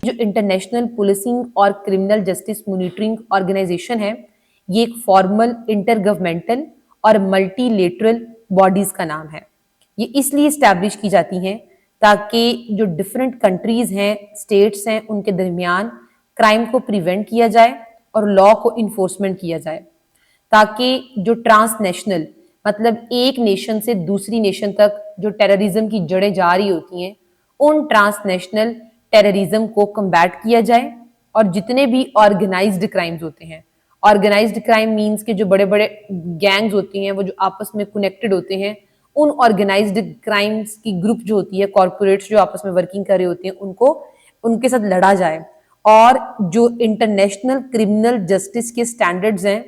जो international policing और criminal justice monitoring organisation है, ये एक फॉर्मल इंटर गवर्नमेंटल और मल्टीलेटरल बॉडीज का नाम है। ये इसलिए इस्टेब्लिश की जाती हैं ताकि जो डिफरेंट कंट्रीज हैं, स्टेट्स हैं, उनके दरमियान क्राइम को प्रिवेंट किया जाए और लॉ को इन्फोर्समेंट किया जाए, ताकि जो ट्रांसनेशनल मतलब एक नेशन से दूसरी नेशन तक जो टेररिज्म की जड़ें जा रही होती हैं, उन ट्रांसनेशनल टेररिज्म को कम्बैट किया जाए और जितने भी ऑर्गेनाइज्ड क्राइम्स होते हैं, ऑर्गेनाइज्ड क्राइम मीन्स के जो बड़े बड़े गैंग्स होती हैं वो जो आपस में कनेक्टेड होते हैं, उन ऑर्गेनाइज्ड क्राइम्स की ग्रुप जो होती है, कॉर्पोरेट्स जो आपस में वर्किंग कर रहे होते हैं, उनको उनके साथ लड़ा जाए और जो इंटरनेशनल क्रिमिनल जस्टिस के स्टैंडर्ड्स हैं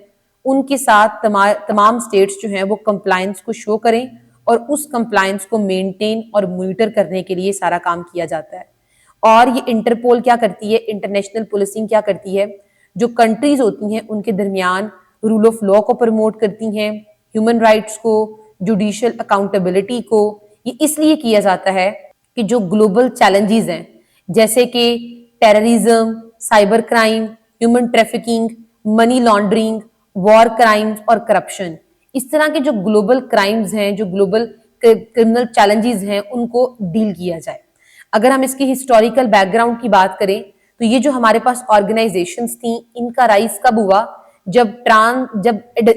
उनके साथ तमाम स्टेट्स जो हैं वो कंप्लायंस को शो करें और उस कंप्लायंस को मेंटेन और मॉनिटर करने के लिए सारा काम किया जाता है। और ये इंटरपोल क्या करती है, इंटरनेशनल पुलिसिंग क्या करती है, जो कंट्रीज होती हैं उनके दरमियान रूल ऑफ लॉ को प्रमोट करती हैं, ह्यूमन राइट्स को, जुडिशियल अकाउंटेबिलिटी को। ये इसलिए किया जाता है कि जो ग्लोबल चैलेंजेस हैं जैसे कि terrorism, cyber crime, human trafficking, money laundering, war crimes और करप्शन, इस तरह के जो ग्लोबल क्राइम्स हैं, जो ग्लोबल क्रिमिनल चैलेंजेस हैं, उनको डील किया जाए। अगर हम इसकी हिस्टोरिकल बैकग्राउंड की बात करें तो ये जो हमारे पास ऑर्गेनाइजेशंस थी, इनका राइज कब हुआ, जब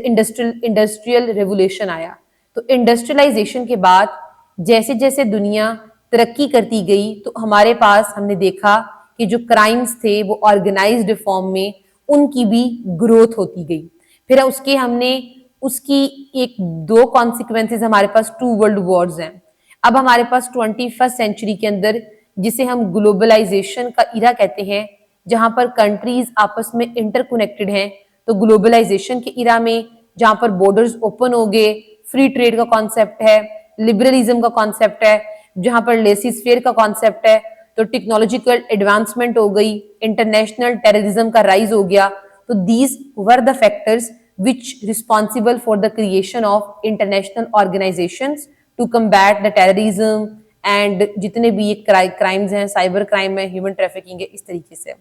इंडस्ट्रियल रेवोल्यूशन आया। तो इंडस्ट्रियलाइजेशन के बाद जैसे जैसे दुनिया तरक्की करती गई तो हमारे पास हमने देखा कि जो क्राइम्स थे वो ऑर्गेनाइज्ड फॉर्म में उनकी भी ग्रोथ होती गई। फिर उसकी एक दो कॉन्सिक्वेंसेस हमारे पास 2 वर्ल्ड वॉर्स हैं। अब हमारे पास 21st सेंचुरी के अंदर जिसे हम ग्लोबलाइजेशन का इरा कहते हैं, जहां पर कंट्रीज आपस में इंटरकनेक्टेड हैं, तो ग्लोबलाइजेशन के इरा में जहां पर बॉर्डर्स ओपन हो गए, फ्री ट्रेड का कॉन्सेप्ट है, लिबरलिज्म का कॉन्सेप्ट है, जहां पर लेसिस फेयर का कॉन्सेप्ट है, तो टेक्नोलॉजिकल एडवांसमेंट हो गई, इंटरनेशनल टेररिज्म का राइज हो गया। तो these were the factors which responsible for the creation of international organisations to combat the terrorism and जितने भी ये क्राइम्स हैं, साइबर क्राइम है, ह्यूमन ट्रैफिकिंग है, इस तरीके से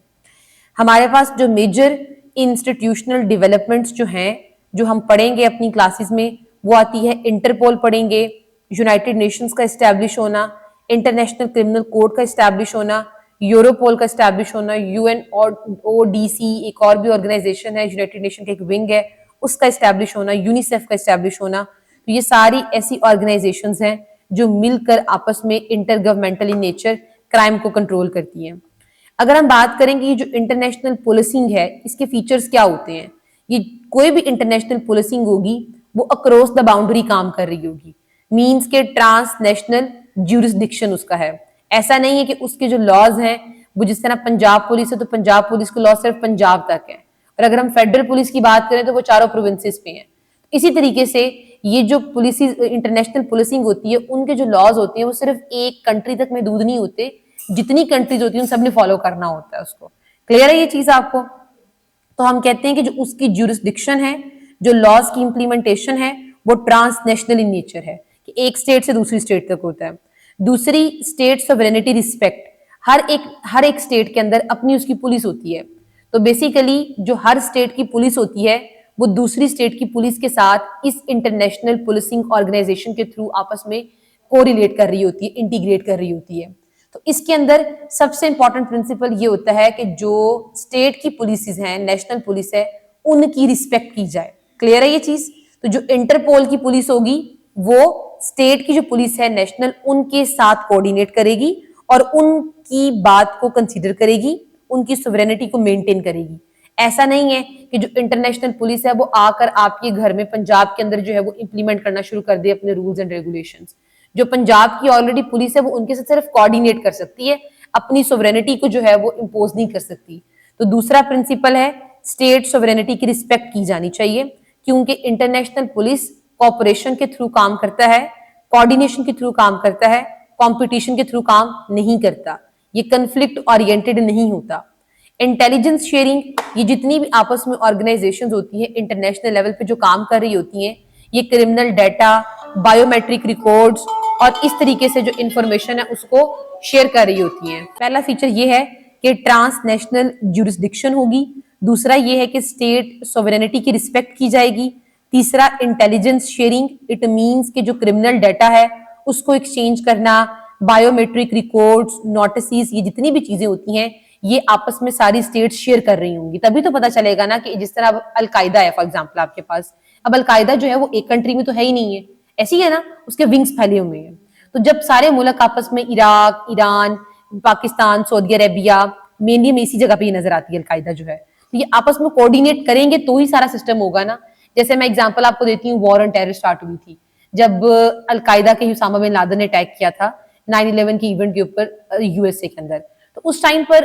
हमारे पास जो मेजर इंस्टीट्यूशनल डेवलपमेंट्स जो हैं, जो हम पढ़ेंगे अपनी क्लासेस में, वो आती है इंटरपोल पढ़ेंगे, यूनाइटेड नेशंस का इस्टेब्लिश होना, इंटरनेशनल क्रिमिनल कोर्ट का इस्टेब्लिश होना, यूरोपोल का इस्टेब्लिश होना, यूएन और ओडीसी एक और भी ऑर्गेनाइजेशन है, यूनाइटेड नेशन का एक विंग है, उसका इस्टेब्लिश होना, यूनिसेफ का इस्टेब्लिश होना। तो ये सारी ऐसी ऑर्गेनाइजेशंस हैं जो मिलकर आपस में inter governmental in nature crime को कंट्रोल करती हैं। अगर हम बात करें कि ये जो इंटरनेशनल पुलिसिंग है, इसके फीचर्स क्या होते हैं, ये कोई भी इंटरनेशनल पुलिसिंग होगी वो अक्रॉस द बाउंड्री काम कर रही होगी, मींस के ट्रांसनेशनल ज्यूरिसडिक्शन उसका है। ऐसा नहीं है कि उसके जो लॉज हैं वो जिस तरह पंजाब पुलिस है तो पंजाब पुलिस के लॉ सिर्फ पंजाब तक है, और अगर हम फेडरल पुलिस की बात करें तो वो चारों प्रोविंसेस पे हैं। इसी तरीके से ये जो पुलिस इंटरनेशनल पुलिसिंग होती है, उनके जो लॉज होते हैं वो सिर्फ एक कंट्री तक महदूद नहीं होते, जितनी कंट्रीज होती है उन सबने फॉलो करना होता है उसको। क्लियर है ये चीज आपको? तो हम कहते हैं कि जो उसकी ज्यूरिसडिक्शन है, जो लॉज की इंप्लीमेंटेशन है, वो ट्रांसनेशनल इन नेचर है कि एक स्टेट से दूसरी स्टेट तक होता है। दूसरी, स्टेट सॉवरेनिटी रिस्पेक्ट, हर एक स्टेट के अंदर अपनी उसकी पुलिस होती है। तो बेसिकली जो हर स्टेट की पुलिस होती है वो दूसरी स्टेट की पुलिस के साथ इस इंटरनेशनल पुलिसिंग ऑर्गेनाइजेशन के थ्रू आपस में कोरिलेट कर रही होती है, इंटीग्रेट कर रही होती है। तो इसके अंदर सबसे इंपॉर्टेंट प्रिंसिपल ये होता है कि जो स्टेट की पुलिस हैं, नेशनल पुलिस है, उनकी रिस्पेक्ट की जाए। क्लियर है ये चीज? तो जो इंटरपोल की पुलिस होगी वो स्टेट की जो पुलिस है नेशनल, उनके साथ कोऑर्डिनेट करेगी और उनकी बात को कंसीडर करेगी, उनकी सोवरेनिटी को मेंटेन करेगी। ऐसा नहीं है कि जो इंटरनेशनल पुलिस है वो आकर आपके घर में पंजाब के अंदर जो है वो इंप्लीमेंट करना शुरू कर दे अपने रूल्स एंड रेगुलेशंस। जो पंजाब की ऑलरेडी पुलिस है वो उनके साथ सिर्फ कोऑर्डिनेट कर सकती है, अपनी सोवरेनिटी को जो है वो इंपोज नहीं कर सकती। तो दूसरा प्रिंसिपल है स्टेट सोवरेनिटी की रिस्पेक्ट की जानी चाहिए, क्योंकि इंटरनेशनल पुलिस कॉपरेशन के थ्रू काम करता है, कोऑर्डिनेशन के थ्रू काम करता है, कंपटीशन के थ्रू काम नहीं करता, ये कन्फ्लिक्ट ओरिएंटेड नहीं होता। इंटेलिजेंस शेयरिंग, ये जितनी भी आपस में ऑर्गेनाइजेशंस होती हैं इंटरनेशनल लेवल पे जो काम कर रही होती हैं, ये क्रिमिनल डाटा, बायोमेट्रिक रिकॉर्ड्स और इस तरीके से जो इंफॉर्मेशन है उसको शेयर कर रही होती हैं। पहला फीचर ये है कि ट्रांसनेशनल ज्यूरिसडिक्शन होगी, दूसरा ये है कि स्टेट सोवरेनिटी की रिस्पेक्ट की जाएगी, तीसरा इंटेलिजेंस शेयरिंग, इट मींस कि जो क्रिमिनल डाटा है उसको एक्सचेंज करना, बायोमेट्रिक रिकॉर्ड्स, नोटिसेस, ये जितनी भी चीजें होती हैं ये आपस में सारी स्टेट्स शेयर कर रही होंगी, तभी तो पता चलेगा ना कि जिस तरह अब अलकायदा है फॉर एग्जांपल आपके पास, अब अलकायदा जो है वो एक कंट्री में तो है ही नहीं है, ऐसी है ना, उसके विंग्स फैले हुए हैं। तो जब सारे मुल्क आपस में Iraq, Iran, Pakistan, Saudi Arabia, mainly में इसी जगह पे ये नजर आती है अलकायदा जो है, तो ये आपस में कोऑर्डिनेट करेंगे तो ही सारा सिस्टम होगा ना। जैसे मैं एग्जांपल आपको देती हूँ, वॉर ऑन टेरर स्टार्ट हुई थी जब अलकायदा के उसामा बिन लादेन ने अटैक किया था 9/11 के इवेंट के ऊपर यूएसए के अंदर। तो उस टाइम पर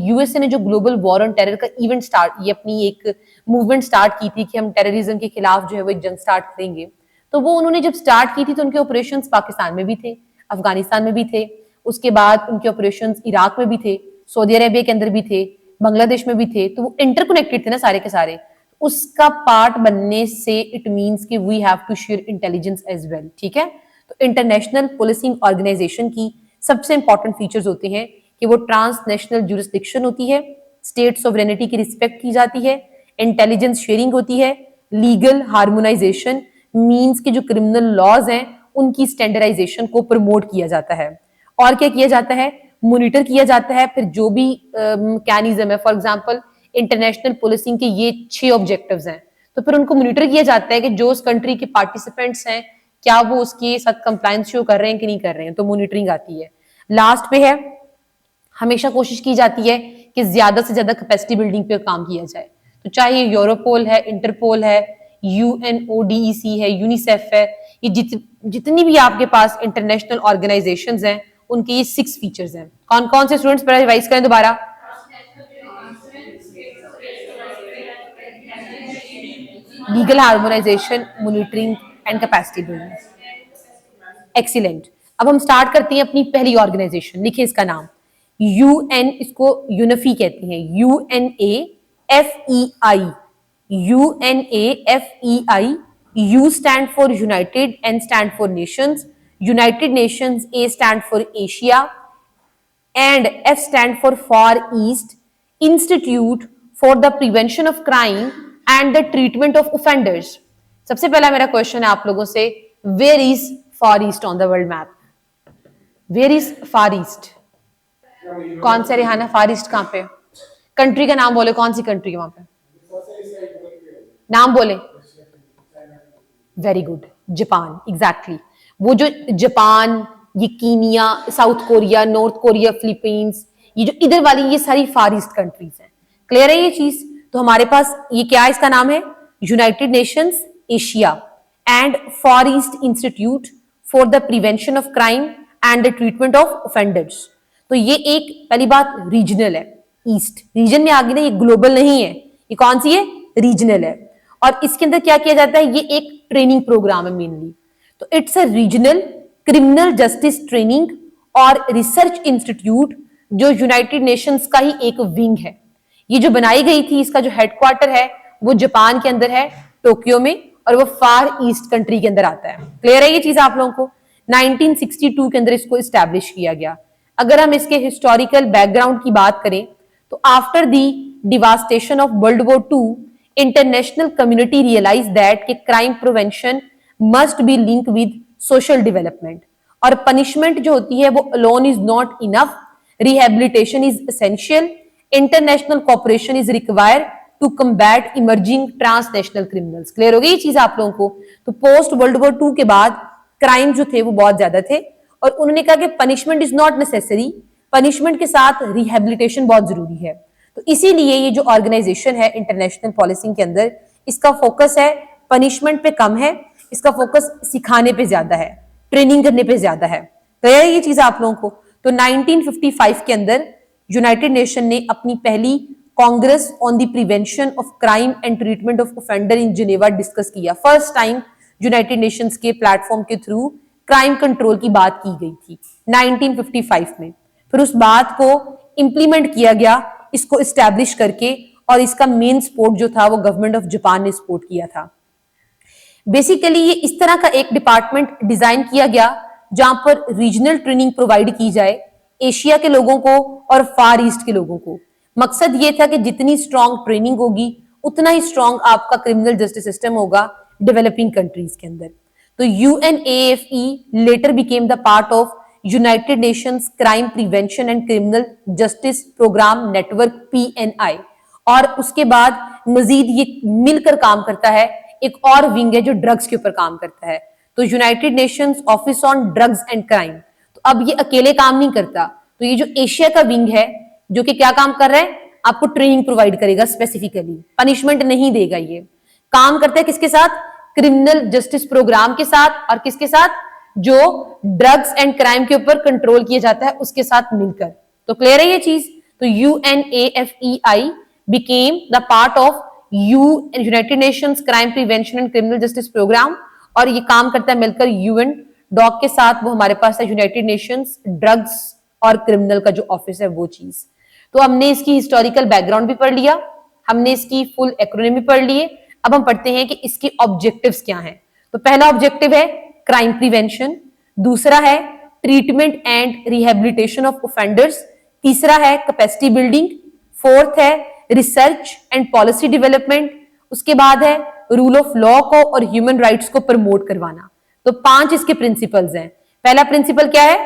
यूएसए ने जो ग्लोबल वॉर ऑन टेरर का इवेंट स्टार्ट, ये अपनी एक मूवमेंट स्टार्ट की थी कि हम टेररिज्म के खिलाफ जो है वो एक जंग स्टार्ट करेंगे। तो वो उन्होंने जब स्टार्ट की थी तो उनके ऑपरेशंस पाकिस्तान में भी थे, अफगानिस्तान में भी थे, उसके बाद उनके ऑपरेशंस इराक में भी थे, सऊदी अरेबिया के अंदर भी थे, बांग्लादेश में भी थे, तो वो इंटरकनेक्टेड थे ना सारे के सारे। उसका पार्ट बनने से इट मींस कि we have to share intelligence as well, ठीक है। तो इंटरनेशनल पुलिसिंग ऑर्गेनाइजेशन की सबसे इंपॉर्टेंट फीचर्स होते हैं कि वो ट्रांसनेशनल ज्यूरिसडिक्शन होती है, स्टेट सोवरेनिटी की रिस्पेक्ट की जाती है, इंटेलिजेंस शेयरिंग होती है, लीगल हार्मोनाइजेशन मींस के जो क्रिमिनल लॉज हैं उनकी स्टैंडर्डाइजेशन को प्रमोट किया जाता है, और क्या किया जाता है, मॉनिटर किया जाता है। फिर जो भी मैकेनिज्म है, फॉर एग्जांपल इंटरनेशनल पुलिसिंग के ये 6 ऑब्जेक्टिव्स हैं, तो फिर उनको मॉनिटर किया जाता है कि जो उस कंट्री के पार्टिसिपेंट्स हैं क्या वो उसके साथ कंप्लायंस शो कर रहे हैं कि नहीं कर रहे हैं, तो मॉनिटरिंग आती है। लास्ट पे है, हमेशा कोशिश की जाती है कि ज्यादा से ज्यादा कैपेसिटी बिल्डिंग पे काम किया जाए, तो चाहे ये यूरोपोल है, इंटरपोल है, यूएनओडीईसी है, यूनिसेफ है, ये जितनी भी आपके पास इंटरनेशनल ऑर्गेनाइजेशंस हैं उनके ये 6 फीचर्स हैं। कौन कौन से स्टूडेंट्स पर रिवाइज करें दोबारा? Legal harmonisation, monitoring and capacity building. Excellent. अब हम स्टार्ट करते हैं अपनी पहली ऑर्गेनाइजेशन, लिखिए इसका नाम यूएन, इसको यूनिफी कहते हैं, UNAFEI, UNAFEI। U stand for United, N stand for Nations, United Nations, A stand for Asia, and F stand for Far East, Institute for the Prevention of Crime and the Treatment of Offenders। सबसे पहला मेरा question है आप लोगों से, where is Far East on the world map? Where is Far East? कौन सा Rihanna, फार east कहां पे? कंट्री का नाम बोले, कौन सी कंट्री है वहां पे? नाम बोले। Very good, Japan, exactly. वो जो जापान, ये Kenya, south Korea, north Korea, Philippines, ये जो इधर वाली ये सारी फार ईस्ट कंट्रीज हैं। क्लियर है ये चीज? तो हमारे पास ये क्या है, इसका नाम है United Nations Asia and far east institute for the prevention of crime and the treatment of offenders. तो ये एक पहली बात रीजनल है, ईस्ट रीजन में आ गई ना, ये ग्लोबल नहीं है, ये कौन सी है, रीजनल है। और इसके अंदर क्या किया जाता है, ये एक ट्रेनिंग प्रोग्राम है मेनली। तो it's a regional criminal justice training और रिसर्च इंस्टीट्यूट जो यूनाइटेड नेशंस का ही एक विंग है। ये जो बनाई गई थी, इसका जो हेडक्वार्टर है वो जापान के अंदर है, टोक्यो में, और वो फार ईस्ट कंट्री के अंदर आता है। क्लियर है ये चीज आप लोगों को? 1962 के अंदर इसको इस्टेब्लिश किया गया। अगर हम इसके हिस्टोरिकल बैकग्राउंड की बात करें तो after the devastation of world war II, international community realize that कि crime prevention must be link with social development, और पनिशमेंट जो होती है वो alone is not enough, rehabilitation is essential, international cooperation is required to combat emerging transnational criminals. Clear हो गई ये चीज आप लोगों को? तो पोस्ट वर्ल्ड वॉर II के बाद क्राइम जो थे वो बहुत ज्यादा थे, और उन्होंने कहा कि punishment is not necessary, punishment के साथ रिहेबिलिटेशन बहुत जरूरी है। तो इसीलिए ये जो ऑर्गेनाइजेशन है इंटरनेशनल पॉलिसिंग के अंदर, इसका फोकस है पनिशमेंट पे कम है, इसका फोकस सिखाने पे ज्यादा है, ट्रेनिंग करने पे ज्यादा है। क्लियर है ये चीज आप लोगों को? तो 1955 के अंदर यूनाइटेड नेशन ने अपनी पहली Congress on the prevention of crime and treatment of offender in Geneva discuss किया। फर्स्ट टाइम यूनाइटेड नेशंस के प्लेटफॉर्म के थ्रू क्राइम कंट्रोल की बात की गई थी 1955 में। फिर उस बात को इंप्लीमेंट किया गया, इसको इस्टेब्लिश करके, और इसका मेन सपोर्ट जो था वो गवर्नमेंट ऑफ जापान ने सपोर्ट किया था। बेसिकली ये इस तरह का एक डिपार्टमेंट डिजाइन किया गया जहां पर रीजनल ट्रेनिंग प्रोवाइड की जाए, एशिया के लोगों को और फार ईस्ट के लोगों को। मकसद ये था कि जितनी स्ट्रॉन्ग ट्रेनिंग होगी उतना ही स्ट्रॉन्ग आपका क्रिमिनल जस्टिस सिस्टम होगा डेवलपिंग कंट्रीज के अंदर। तो UNAFE later became the part of United Nations crime prevention and criminal justice programme network PNI, और उसके बाद मजीद ये मिलकर काम करता है। एक और विंग है जो ड्रग्स के ऊपर काम करता है, तो United Nations office on drugs and crime. तो अब ये अकेले काम नहीं करता, तो ये जो एशिया का विंग है जो कि क्या काम कर रहा है, आपको ट्रेनिंग प्रोवाइड करेगा, स्पेसिफिकली पनिशमेंट नहीं देगा। ये काम करता है किसके साथ, क्रिमिनल जस्टिस प्रोग्राम के साथ, और किसके साथ, जो ड्रग्स एंड क्राइम के ऊपर कंट्रोल किया जाता है उसके साथ मिलकर। तो क्लियर है ये चीज। तो UNAFEI became the part of United Nations crime prevention and criminal justice programme, और ये काम करता है मिलकर UN डॉग के साथ। वो हमारे पास है यूनाइटेड नेशंस ड्रग्स और क्रिमिनल का जो ऑफिस है वो चीज। तो हमने इसकी हिस्टोरिकल बैकग्राउंड भी पढ़ लिया, हमने इसकी फुल एक्रोनिम भी पढ़ लिए। अब हम पढ़ते हैं कि इसके ऑब्जेक्टिव्स क्या हैं। तो पहला ऑब्जेक्टिव है क्राइम प्रिवेंशन, दूसरा है treatment and rehabilitation of offenders, तीसरा है कैपेसिटी बिल्डिंग, फोर्थ है रिसर्च एंड पॉलिसी डेवलपमेंट, उसके बाद है रूल ऑफ लॉ को और ह्यूमन राइट्स को प्रमोट करवाना। तो 5 इसके प्रिंसिपल्स हैं। पहला प्रिंसिपल क्या है,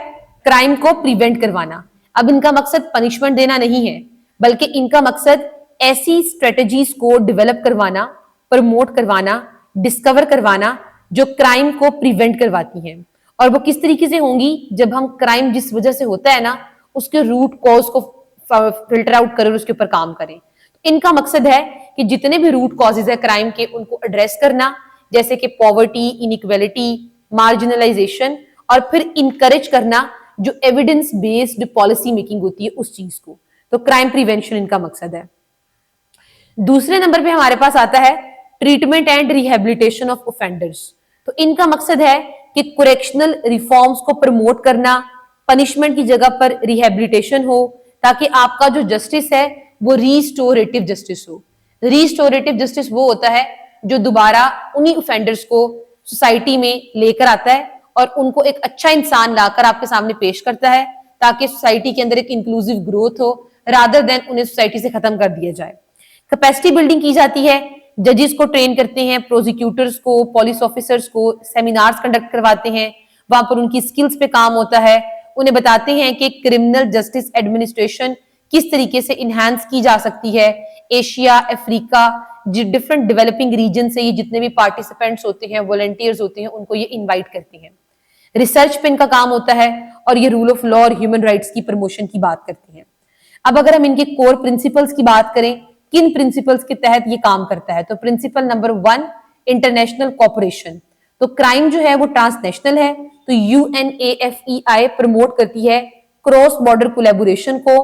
क्राइम को प्रिवेंट करवाना। अब इनका मकसद पनिशमेंट देना नहीं है, बल्कि इनका मकसद ऐसी स्ट्रेटजीज को डेवलप करवाना, प्रमोट करवाना, डिस्कवर करवाना जो क्राइम को प्रिवेंट करवाती हैं। और वो किस तरीके से होंगी, जब हम क्राइम जिस वजह से होता है ना उसके रूट कॉज को फिल्टर आउट करें और उसके ऊपर काम करें। तो इनका मकसद है कि जितने भी रूट कॉजेज है क्राइम के उनको एड्रेस करना, जैसे कि पॉवर्टी, इनइक्वालिटी, मार्जिनलाइजेशन, और फिर इनकरेज करना जो एविडेंस बेस्ड पॉलिसी मेकिंग होती है उस चीज को। तो क्राइम प्रिवेंशन इनका मकसद है। दूसरे नंबर पे हमारे पास आता है treatment and rehabilitation of offenders. तो इनका मकसद है कि करेक्शनल रिफॉर्म्स को प्रमोट करना, पनिशमेंट की जगह पर रिहेबिलिटेशन हो, ताकि आपका जो जस्टिस है वो रिस्टोरेटिव जस्टिस हो। रिस्टोरेटिव जस्टिस वो होता है जो दोबारा उन्हीं ऑफेंडर्स को सोसाइटी में लेकर आता है और उनको एक अच्छा इंसान लाकर आपके सामने पेश करता है, ताकि सोसाइटी के अंदर एक इंक्लूसिव ग्रोथ हो, रादर देन उन्हें सोसाइटी से खत्म कर दिया जाए। कैपेसिटी बिल्डिंग की जाती है, जजेस को ट्रेन करते हैं, प्रोसिक्यूटर्स को, पुलिस ऑफिसर्स को सेमिनार्स कंडक्ट करवाते हैं, वहां पर उनकी स्किल्स पे काम होता है, उन्हें बताते हैं कि क्रिमिनल जस्टिस एडमिनिस्ट्रेशन किस तरीके से इनहैंस की जा सकती है। Asia, Africa, different developing region से ये जितने भी पार्टिसिपेंट्स होते हैं, वॉलंटियर्स होते हैं, उनको ये इनवाइट करते हैं। रिसर्च पे इनका काम होता है, और ये रूल ऑफ लॉ और ह्यूमन राइट्स की प्रमोशन की बात करते हैं। अब अगर हम इनके कोर प्रिंसिपल्स की बात करें, किन प्रिंसिपल्स के तहत ये काम करता है, तो प्रिंसिपल नंबर 1 इंटरनेशनल कोऑपरेशन। तो क्राइम जो है वो ट्रांसनेशनल है, तो UNAFEI प्रमोट करती है क्रॉस बॉर्डर कोलैबोरेशन को,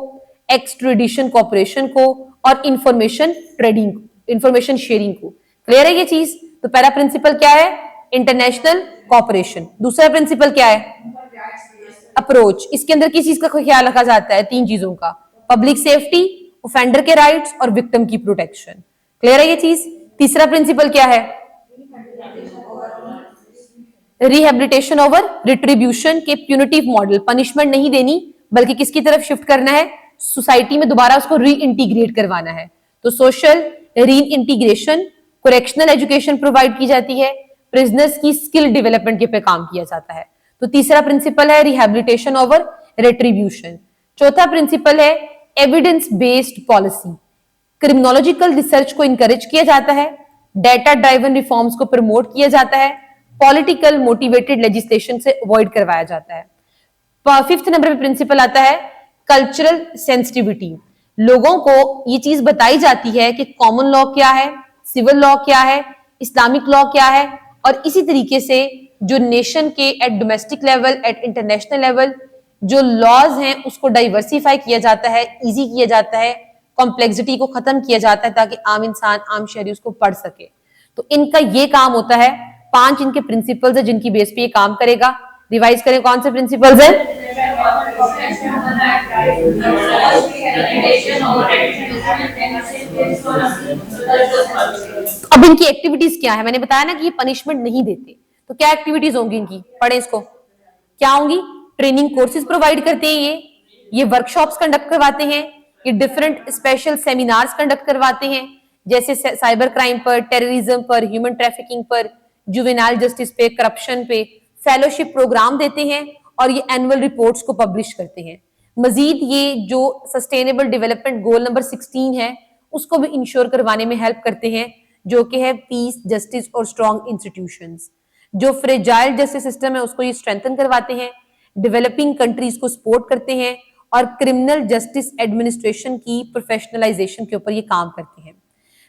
एक्सट्रेडिशन कोऑपरेशन को, और इंफॉर्मेशन ट्रेडिंग, इंफॉर्मेशन शेयरिंग को। क्लियर है ये चीज। तो पहला प्रिंसिपल क्या है, इंटरनेशनल कोऑपरेशन। दूसरा प्रिंसिपल क्या है, अप्रोच। इसके अंदर किस चीज का ख्याल रखा जाता है, 3 चीजों का, पब्लिक सेफ्टी, ऑफेंडर के राइट्स और विक्टिम की प्रोटेक्शन। क्लियर है ये चीज। तीसरा प्रिंसिपल क्या है, रिहेबिलिटेशन ओवर रिट्रीब्यूशन के प्यूनिटिव मॉडल, पनिशमेंट नहीं देनी बल्कि किसकी तरफ शिफ्ट करना है, सोसाइटी में दोबारा उसको री इंटीग्रेट करवाना है। तो सोशल री इंटीग्रेशन, करेक्शनल एजुकेशन प्रोवाइड की जाती है, प्रिजनर्स की स्किल डेवलपमेंट के पे काम किया जाता है। तो तीसरा प्रिंसिपल है रिहेबिलिटेशन ओवर रिट्रीब्यूशन। चौथा प्रिंसिपल है एविडेंस बेस्ड पॉलिसी, क्रिमिनोलॉजिकल रिसर्च को इंकरेज किया जाता है, डेटा ड्राइवन रिफॉर्म्स को प्रमोट किया जाता है, पॉलिटिकल मोटिवेटेड लेजिस्लेशन से अवॉइड करवाया जाता है। 5th नंबर पे प्रिंसिपल आता है कल्चरल सेंसिटिविटी। लोगों को ये चीज बताई जाती है कि कॉमन लॉ क्या है, सिविल लॉ क्या है, इस्लामिक लॉ क्या है, और इसी तरीके से जो नेशन के at domestic level, at international level जो लॉज हैं उसको डाइवर्सिफाई किया जाता है, इजी किया जाता है, कॉम्प्लेक्सिटी को खत्म किया जाता है, ताकि आम इंसान, आम शहरी उसको पढ़ सके। तो इनका ये काम होता है। 5 इनके प्रिंसिपल्स है जिनकी बेस पे ये काम करेगा। रिवाइज करें, कौन से प्रिंसिपल्स हैं, अब इनकी एक्टिविटीज क्या है। मैंने बताया ना कि ये पनिशमेंट नहीं देते, तो क्या एक्टिविटीज होंगी इनकी, पढ़े इसको। क्या होंगी, ट्रेनिंग कोर्सेज प्रोवाइड करते हैं ये वर्कशॉप्स कंडक्ट करवाते हैं, ये डिफरेंट स्पेशल सेमिनार्स कंडक्ट करवाते हैं, जैसे साइबर क्राइम पर, टेररिज्म पर, ह्यूमन ट्रैफिकिंग पर, जुवेनाइल जस्टिस पे, करप्शन पे फेलोशिप प्रोग्राम देते हैं और ये एनुअल रिपोर्ट्स को पब्लिश करते हैं। मजीद ये जो सस्टेनेबल डेवलपमेंट गोल नंबर 16 है उसको भी इंश्योर करवाने में हेल्प करते हैं, जो कि है पीस, जस्टिस और स्ट्रॉन्ग इंस्टीट्यूशंस। जो फ्रेजाइल जस्टिस सिस्टम है उसको ये स्ट्रेंथन करवाते हैं, डेवलपिंग कंट्रीज को सपोर्ट करते हैं और क्रिमिनल जस्टिस एडमिनिस्ट्रेशन की प्रोफेशनलाइजेशन के ऊपर ये काम करते हैं।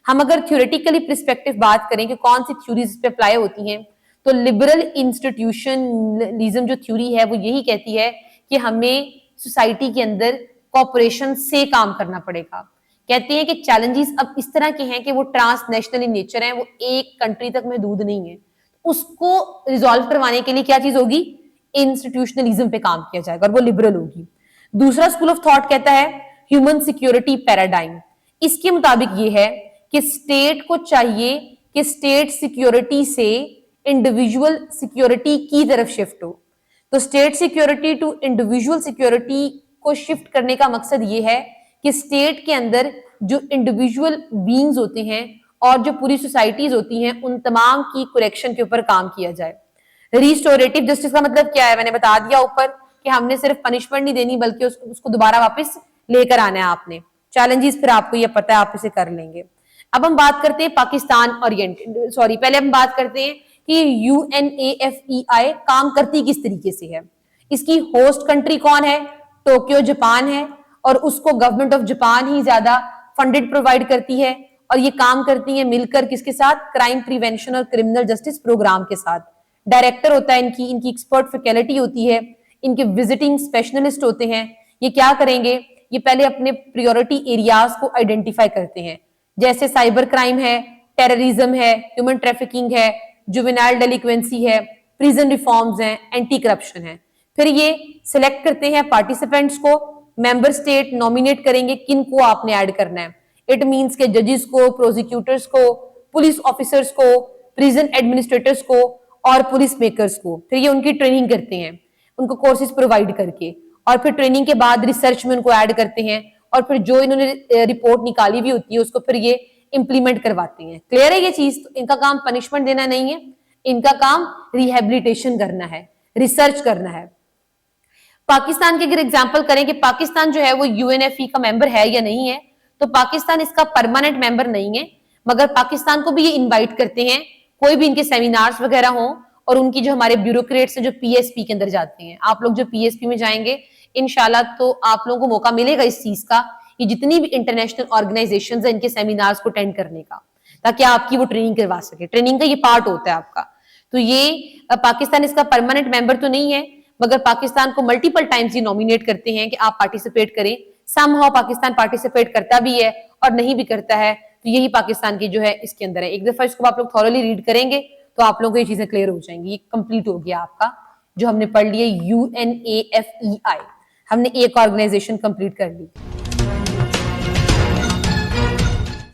हम अगर थ्योरेटिकली पर्सपेक्टिव बात करें कि कौन सी थ्योरीज पे अप्लाई होती हैं, तो लिबरल इंस्टीट्यूशनलिज्म जो थ्योरी है वो यही कहती है कि हमें सोसाइटी के अंदर कॉपरेशन से काम करना पड़ेगा। कहते हैं कि चैलेंजेस अब इस तरह के हैं कि वो ट्रांसनेशनल इन नेचर हैं, वो एक कंट्री तक महदूद नहीं है। उसको रिजॉल्व करवाने के लिए क्या चीज होगी? इंस्टीट्यूशनलिज्म पे काम किया जाएगा और वो लिबरल होगी। दूसरा स्कूल ऑफ थॉट कहता है ह्यूमन सिक्योरिटी पैराडाइम। इसके मुताबिक ये है कि स्टेट को चाहिए कि स्टेट सिक्योरिटी से इंडिविजुअल सिक्योरिटी की तरफ शिफ्ट हो। तो state security to individual security को शिफ्ट करने का मकसद ये है कि स्टेट के अंदर जो इंडिविजुअल बीइंग्स होते हैं और जो पूरी सोसाइटीज होती हैं उन तमाम की करेक्शन के ऊपर काम किया जाए। रिस्टोरेटिव जस्टिस का मतलब क्या है? मैंने बता दिया ऊपर कि हमने सिर्फ पनिशमेंट नहीं देनी बल्कि उसको दोबारा वापस लेकर आना है आपने। चैलेंजेस फिर आपको ये पता है, आप इसे कर लेंगे। अब हम बात करते हैं पाकिस्तान ओरिएंटेड, सॉरी पहले हम बात करते हैं कि UNAFEI काम करती किस तरीके से है। इसकी होस्ट कंट्री कौन है? टोक्यो जापान है और उसको गवर्नमेंट ऑफ जापान ही ज्यादा फंडेड प्रोवाइड करती है और ये काम करती है मिलकर किसके साथ? क्राइम प्रिवेंशन और क्रिमिनल जस्टिस प्रोग्राम के साथ। डायरेक्टर होता है इनकी एक्सपर्ट फैकल्टी होती है, इनके विजिटिंग स्पेशलिस्ट होते हैं। ये क्या करेंगे? ये पहले अपने प्रायोरिटी एरियाज को आइडेंटिफाई करते हैं, जैसे साइबर क्राइम है, टेररिज्म है, ह्यूमन ट्रैफिकिंग है, जुवेनाइल डेलिक्वेंसी है, प्रिजन रिफॉर्म्स हैं, एंटी करप्शन है। फिर ये सिलेक्ट करते हैं पार्टिसिपेंट्स को, मेंबर स्टेट नॉमिनेट करेंगे किन को आपने ऐड करना है। इट मींस के जजेस को, प्रोसिक्यूटर्स को, पुलिस ऑफिसर्स को, प्रिजन एडमिनिस्ट्रेटर्स को और पुलिस मेकर्स को। फिर ये उनकी ट्रेनिंग करते हैं, उनको कोर्सेज प्रोवाइड करके, और फिर ट्रेनिंग के बाद रिसर्च में उनको ऐड करते हैं और फिर जो इन्होंने रिपोर्ट निकाली हुई होती है उसको फिर ये इंप्लीमेंट करवाते हैं। क्लियर है ये चीज? तो इनका काम पनिशमेंट देना नहीं है, इनका काम रिहेबिलिटेशन करना है, रिसर्च करना है। पाकिस्तान की अगर एग्जांपल करें कि पाकिस्तान जो है वो UNFE का मेंबर है या नहीं है, तो पाकिस्तान इसका परमानेंट मेंबर नहीं है, मगर पाकिस्तान को भी ये इनवाइट करते हैं कोई भी इनके सेमिनार्स वगैरह हो, और उनकी जो हमारे ब्यूरोक्रेट्स हैं जो PSP के अंदर जाते हैं, आप लोग जो PSP में जाएंगे इंशाल्लाह तो आप लोगों को मौका मिलेगा इस चीज का कि जितनी भी इंटरनेशनल ऑर्गेनाइजेशंस हैं इनके सेमिनार्स को अटेंड करने का, ताकि आपकी वो ट्रेनिंग करवा सके। ट्रेनिंग का ये पार्ट होता है आपका। तो ये पाकिस्तान इसका परमानेंट मेंबर तो नहीं है, मगर पाकिस्तान को मल्टीपल टाइम्स ये नॉमिनेट करते हैं कि आप पार्टिसिपेट करें। समहाउ पाकिस्तान पार्टिसिपेट करता भी है और नहीं भी करता है, तो यही पाकिस्तान की जो है इसके अंदर है। एक दफा इसको आप लोग थॉरली रीड करेंगे तो आप लोगों को ये चीजें क्लियर हो जाएंगी। ये कंप्लीट हो गया आपका जो हमने पढ़ लिया UNAFEI, हमने एक ऑर्गेनाइजेशन कंप्लीट कर ली।